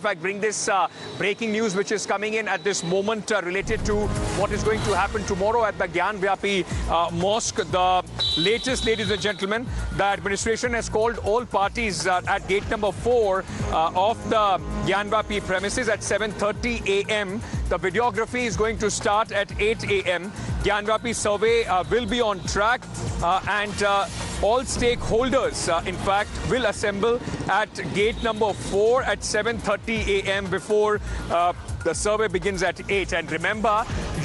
fact, bring this breaking news which is coming in at this moment related to what is going to happen tomorrow at the Gyanvapi Mosque. The latest, ladies and gentlemen, the administration has called all parties at gate number 4 of the Gyanvapi premises at 7:30 a.m. The videography is going to start at 8 a.m. Gyanvapi survey will be on track and all stakeholders, in fact, will assemble at gate number 4 at 7:30 a.m. before the survey begins at 8. And remember,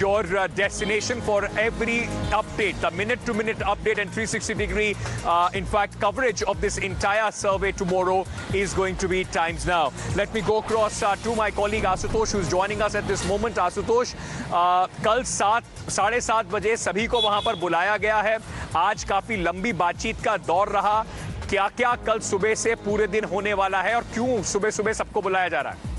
your destination for every update, the minute-to-minute update and 360-degree, in fact, coverage of this entire survey tomorrow is going to be Times Now. Let me go across to my colleague Asutosh, who's joining us at this moment. Asutosh, कल 7:30 बजे सभी को वहां पर बुलाया गया है. आज काफी लंबी बातचीत का दौर रहा. क्या-क्या कल सुबह से पूरे दिन होने वाला है और क्यों सुबह-सुबह सबको बुलाया जा रहा है?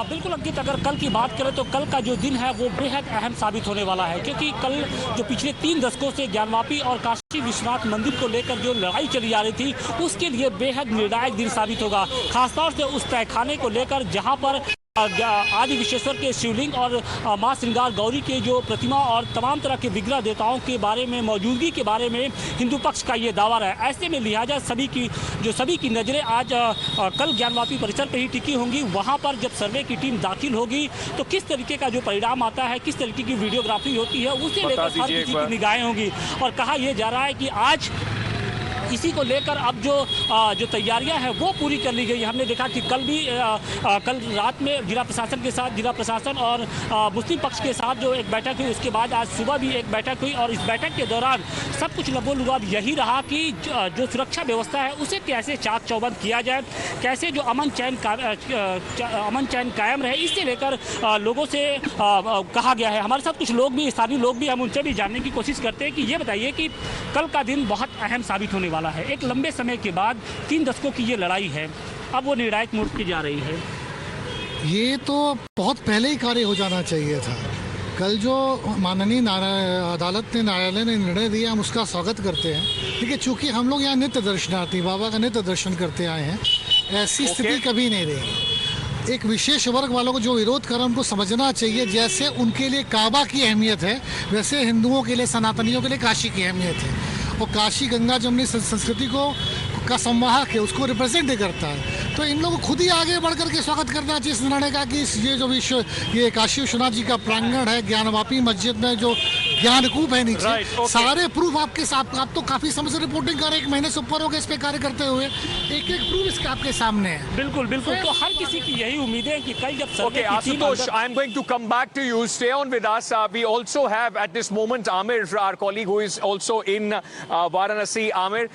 बिल्कुल अंकित, अगर कल की बात करें तो कल का जो दिन है वो बेहद अहम साबित होने वाला है, क्योंकि कल जो पिछले 3 दशकों से ज्ञानवापी और काशी विश्वनाथ मंदिर को लेकर जो लड़ाई चली जा रही थी, उसके लिए बेहद निर्णायक दिन साबित होगा. खासतौर से उस तहखाने को लेकर जहां पर आदि विश्वेश्वर के शिवलिंग और मां श्रृंगार गौरी के जो प्रतिमा और तमाम तरह के विग्रह देवताओं के बारे में मौजूदगी के बारे में हिंदू पक्ष का ये दावा है. ऐसे में लिहाजा सभी की नज़रें आज कल ज्ञानवापी परिसर पर ही टिकी होंगी. वहां पर जब सर्वे की टीम दाखिल होगी तो किस तरीके का जो परिणाम आता है, किस तरीके की वीडियोग्राफी होती है, उसे लेकर हर किसी की निगाहें होंगी. और कहा यह जा रहा है कि आज इसी को लेकर अब जो तैयारियां हैं वो पूरी कर ली गई. हमने देखा कि कल रात में जिला प्रशासन और मुस्लिम पक्ष के साथ जो एक बैठक हुई, उसके बाद आज सुबह भी एक बैठक हुई और इस बैठक के दौरान सब कुछ लबोलुबाब यही रहा कि जो सुरक्षा व्यवस्था है उसे कैसे चाक चौबंद किया जाए, कैसे जो अमन चैन कायम रहे, इससे लेकर लोगों से कहा गया है. हमारे साथ कुछ लोग भी, स्थानीय लोग भी, हम उनसे भी जानने की कोशिश करते हैं कि ये बताइए कि कल का दिन बहुत अहम साबित होने वाला है. एक लंबे समय के बाद 3 दशकों की ये लड़ाई है, अब वो निर्णायक मोड़ की जा रही है. ये तो बहुत पहले ही कार्य हो जाना चाहिए था. कल जो माननीय न्यायालय ने निर्णय दिया, हम उसका स्वागत करते हैं. देखिए, चूंकि हम लोग यहाँ नित्य दर्शनार्थी बाबा का नित्य दर्शन करते आए हैं, ऐसी स्थिति कभी नहीं रही. एक विशेष वर्ग वालों को जो विरोध कर रहा है उनको समझना चाहिए, जैसे उनके लिए काबा की अहमियत है वैसे हिंदुओं के लिए, सनातनियों के लिए काशी की अहमियत है. और काशी गंगा जमुनी संस्कृति का संवाहक है, उसको रिप्रेजेंट करता है. तो इन लोगों को खुद ही आगे बढ़ करके स्वागत करना चाहिए इस निर्णय का कि ये काशी विश्वनाथ जी का प्रांगण है, ज्ञानवापी मस्जिद में जो ज्ञानकूप है नीचे, सारे प्रूफ आपके साथ. आप तो काफी समय से रिपोर्टिंग कर रहे हैं, 1 महीने से ऊपर हो गए इस पे कार्य करते हुए. एक प्रूफ इसके आपके सामने है. बिल्कुल. तो हर किसी की यही उम्मीद है कि कल जब सर्वे की team Asutosh, I am going to come back to you. Stay on with us. We also have at this moment Amir, our colleague, who is also in Varanasi. Amir,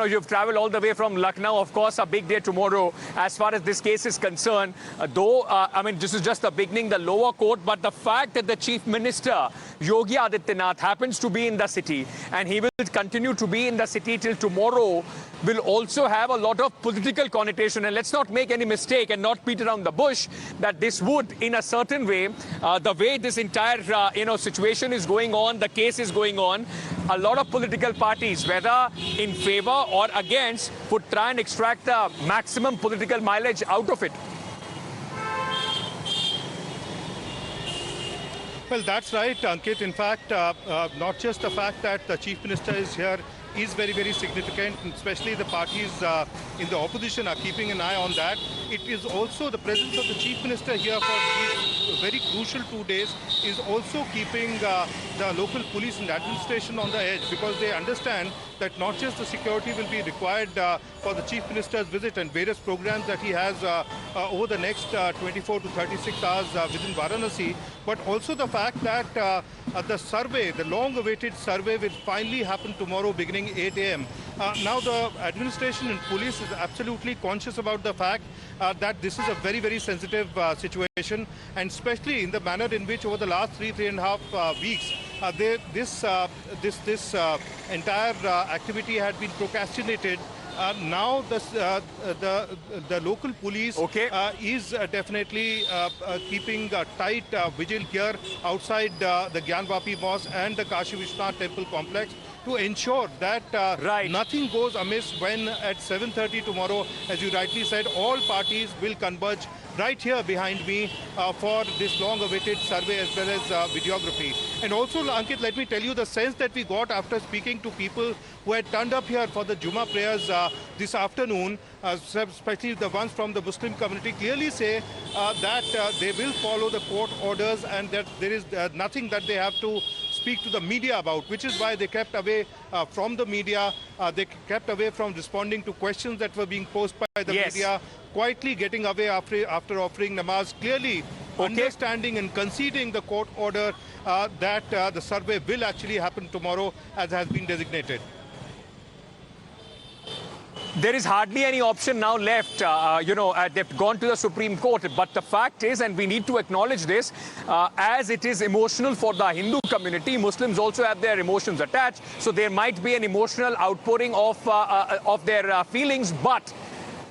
you've traveled all the way from Lucknow. Of course, a big day tomorrow as far as this case is concerned. Though, this is just the beginning, the lower court, but the fact that the Chief Minister, Yogi Adityanath, happens to be in the city and he will continue to be in the city till tomorrow will also have a lot of political connotation. And let's not make any mistake and not beat around the bush that this would, in a certain way, the way this entire situation is going on, the case is going on, a lot of political parties, whether in favor or against, would try and extract the maximum political mileage out of it. Well, that's right, Ankit. In fact, not just the fact that the Chief Minister is here is very, very significant, especially the parties in the opposition are keeping an eye on that. It is also the presence of the Chief Minister here for these very crucial 2 days is also keeping the local police and administration on the edge, because they understand that not just the security will be required for the Chief Minister's visit and various programs that he has over the next 24 to 36 hours within Varanasi, but also the fact that the survey, the long-awaited survey, will finally happen tomorrow beginning 8 a.m. Now the administration and police is absolutely conscious about the fact that this is a very, very sensitive situation, and especially in the manner in which over the last 3.5 weeks this entire activity had been procrastinated. Now the local police is definitely keeping tight vigil here outside the Gyanvapi Mosque and the Kashi Vishwanath temple complex. to ensure that Right. nothing goes amiss when at 7:30 tomorrow, as you rightly said, all parties will converge right here behind me for this long-awaited survey as well as videography. And also, Ankit, let me tell you the sense that we got after speaking to people who had turned up here for the Jummah prayers this afternoon, especially the ones from the Muslim community, clearly say that they will follow the court orders and that there is nothing that they have to speak to the media about, which is why they kept away from the media. They kept away from responding to questions that were being posed by the media, quietly getting away after offering namaz, clearly understanding and conceding the court order that the survey will actually happen tomorrow as has been designated. There is hardly any option now left. They've gone to the Supreme Court. But the fact is, and we need to acknowledge this, as it is emotional for the Hindu community, Muslims also have their emotions attached. So there might be an emotional outpouring of their feelings. But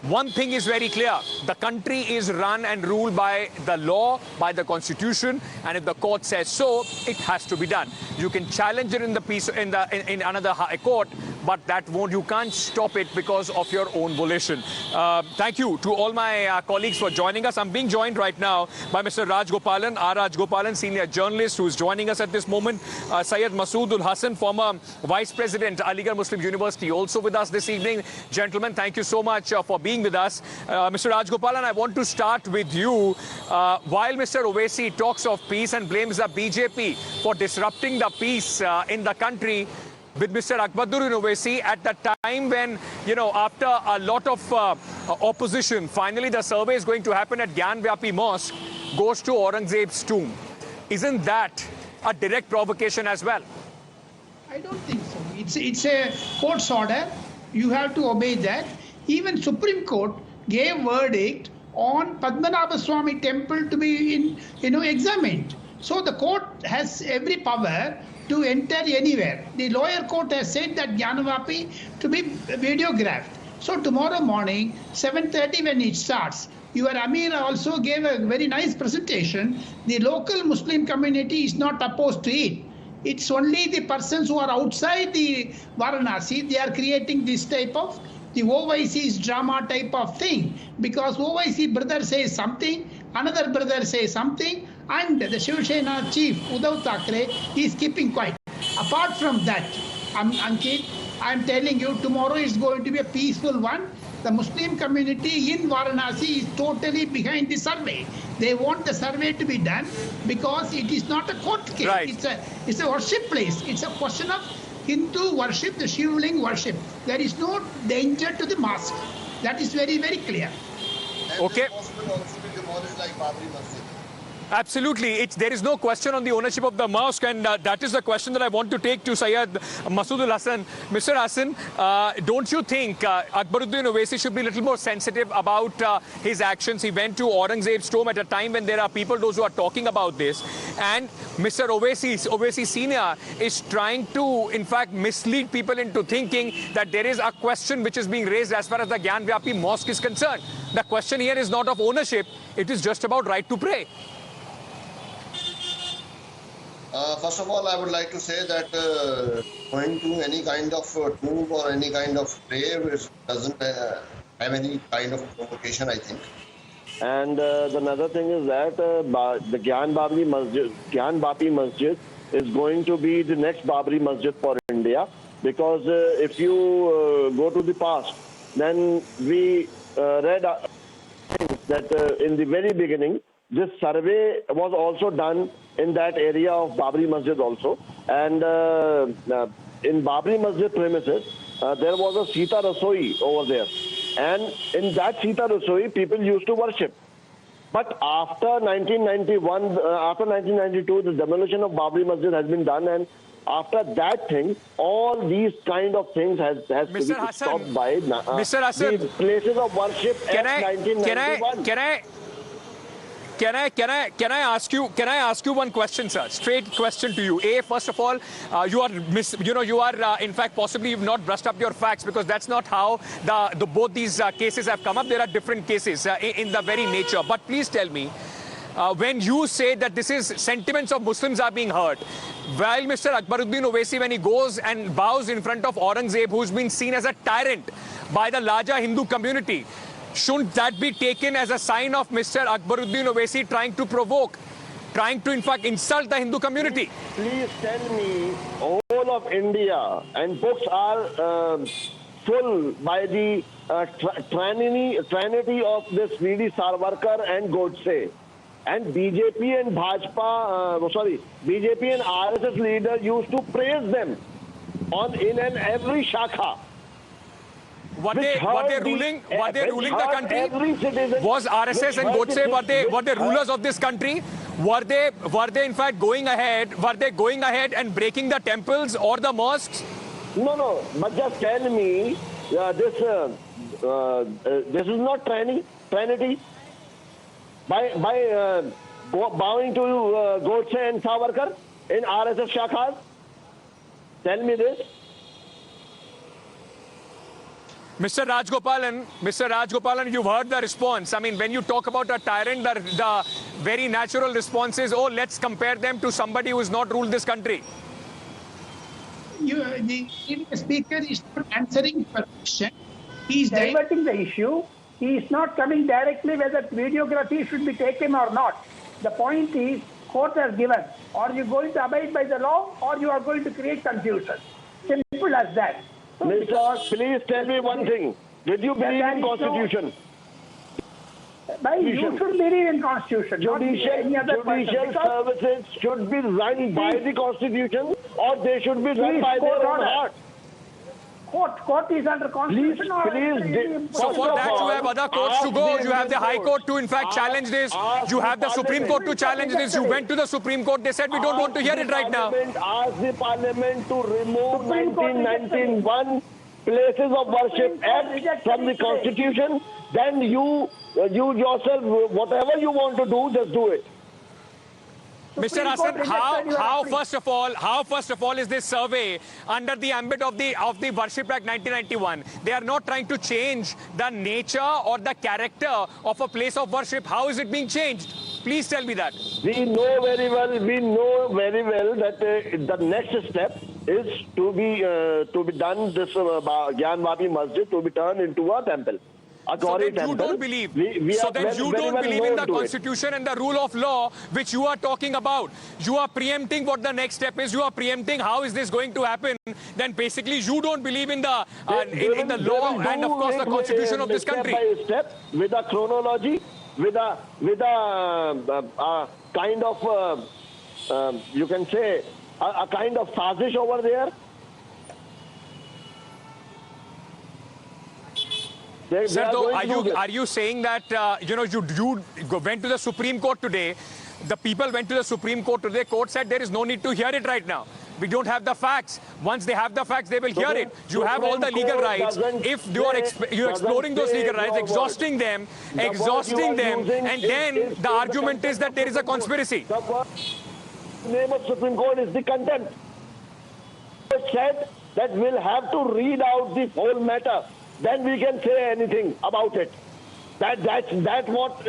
one thing is very clear. The country is run and ruled by the law, by the constitution, and if the court says so, it has to be done. You can challenge it in another high court, but that won't. You can't stop it because of your own volition. Thank you to all my colleagues for joining us. I'm being joined right now by Mr. Raj Gopalan, R. Raj Gopalan, senior journalist, who's joining us at this moment. Syed Masoodul Hassan, former Vice President, Aligarh Muslim University, also with us this evening. Gentlemen, thank you so much for being with us. Mr. Raj Gopalan, I want to start with you. While Mr. Owaisi talks of peace and blames the BJP for disrupting the peace in the country, with Mr. Akbaruddin Owaisi at the time when, after a lot of opposition, finally the survey is going to happen at Gyanvapi Mosque, goes to Aurangzeb's tomb. Isn't that a direct provocation as well? I don't think so. It's a court's order. You have to obey that. Even Supreme Court gave verdict on Padmanabha Swami temple to be examined. So the court has every power to enter anywhere. The lower court has said that Gyanvapi to be videographed. So tomorrow morning, 7:30 when it starts, your Amir also gave a very nice presentation. The local Muslim community is not opposed to it. It's only the persons who are outside the Varanasi, they are creating this type of the Owaisi's drama type of thing. Because Owaisi brother says something, another brother says something, and the Shiv Sena chief, Uddhav Thackeray, is keeping quiet. Apart from that, Ankit, I'm telling you, tomorrow is going to be a peaceful one. The Muslim community in Varanasi is totally behind the survey. They want the survey to be done because it is not a court case. Right. It's a worship place. It's a question of Hindu worship, the Shivling worship. There is no danger to the mosque. That is very, very clear. Okay. Possible also be demolished like Babri Masjid. Absolutely. There is no question on the ownership of the mosque, and that is the question that I want to take to Syed Masoodul Hassan. Mr. Hassan, don't you think Akbaruddin Owaisi should be a little more sensitive about his actions? He went to Aurangzeb's tomb at a time when there are people, those who are talking about this. And Mr. Owaisi Senior is trying to, in fact, mislead people into thinking that there is a question which is being raised as far as the Gyanvapi Mosque is concerned. The question here is not of ownership. It is just about right to pray. First of all, I would like to say that going to any kind of tomb or any kind of grave doesn't have any kind of provocation, I think. And another thing is that the Gyanvapi Masjid is going to be the next Babri Masjid for India, because if you go to the past, then we read that in the very beginning, this survey was also done in that area of Babri Masjid also. And in Babri Masjid premises, there was a Sita Rasoi over there. And in that Sita Rasoi, people used to worship. But after 1991, after 1992, the demolition of Babri Masjid has been done, and after that thing, all these kind of things has to be stopped by Mr. Hassan, the places of worship at 1991. Can I ask you one question, sir? Straight question to you. First of all, you are in fact possibly you've not brushed up your facts, because that's not how both these cases have come up. There are different cases in the very nature. But please tell me, when you say that this is sentiments of Muslims are being hurt, while Mr. Akbaruddin Owaisi, when he goes and bows in front of Aurangzeb, who's been seen as a tyrant by the larger Hindu community, shouldn't that be taken as a sign of Mr. Akbaruddin Owaisi trying to provoke, trying to in fact insult the Hindu community? Please tell me, all of India and books are full by the trinity of this V.D. Savarkar and Godse. And BJP and BJP and RSS leaders used to praise them in every shakha. Were they ruling the country? Was RSS and Godse, were they rulers of this country? Were they in fact going ahead? Were they going ahead and breaking the temples or the mosques? No. But just tell me, this is not trinity. By bowing to Godse and Savarkar in RSS shakhas? Tell me this. Mr. Rajgopalan, you've heard the response. I mean, when you talk about a tyrant, the very natural response is, oh, let's compare them to somebody who has not ruled this country. The speaker is not answering the question. He is diverting the issue. He is not coming directly whether videography should be taken or not. The point is, court has given. Are you going to abide by the law or you are going to create confusion? Simple as that. So Mr. Please tell me one thing. Did you believe in Constitution? You should believe in Constitution. Judicial services should be run by the Constitution or they should be run by their own heart. Court is under Constitution. So for that you have other courts to go. You have the High Court to in fact challenge this. You have the Supreme Court to challenge this. You went to the Supreme Court. They said we don't want to hear it right now. Ask the Parliament to remove 1991 Places of Worship Act from the Constitution. Then you yourself, whatever you want to do, just do it. Mr. Hassan, how first of all is this survey under the ambit of the Worship Act 1991? They are not trying to change the nature or the character of a place of worship. How is it being changed? Please tell me that. We know very well that the next step is to be done. This Gyanvapi Masjid to be turned into a temple. So then you don't believe. So then you don't believe in the Constitution and the rule of law which you are talking about. You are preempting what the next step is. You are preempting how is this going to happen. Then basically you don't believe in the law and of course the Constitution of this country. Step by step, with a chronology, with a kind of you can say a kind of sazish over there. Sir, though, are you saying that you went to the Supreme Court today? The people went to the Supreme Court today. Court said there is no need to hear it right now. We don't have the facts. Once they have the facts, they will hear it. You have all the legal rights. If you're exploring those legal rights, exhausting them, and then the argument is that there is a conspiracy. The name of Supreme Court is the contempt. It said that we'll have to read out the whole matter. Then we can say anything about it. That is what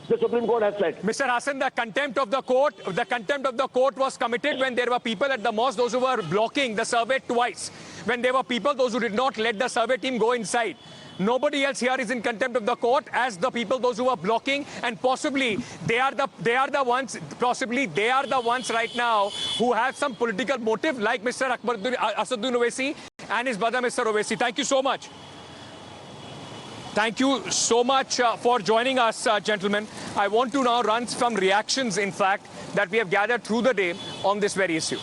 the Supreme Court has said. Mr. Hassan, the contempt of the court was committed when there were people at the mosque, those who were blocking the survey twice. When there were people, those who did not let the survey team go inside. Nobody else here is in contempt of the court as the people, those who are blocking, and possibly they are the ones right now who have some political motive, like Mr. Asaduddin Owaisi and his brother Mr. Owaisi. Thank you so much. Thank you so much for joining us, gentlemen. I want to now run some reactions, in fact, that we have gathered through the day on this very issue.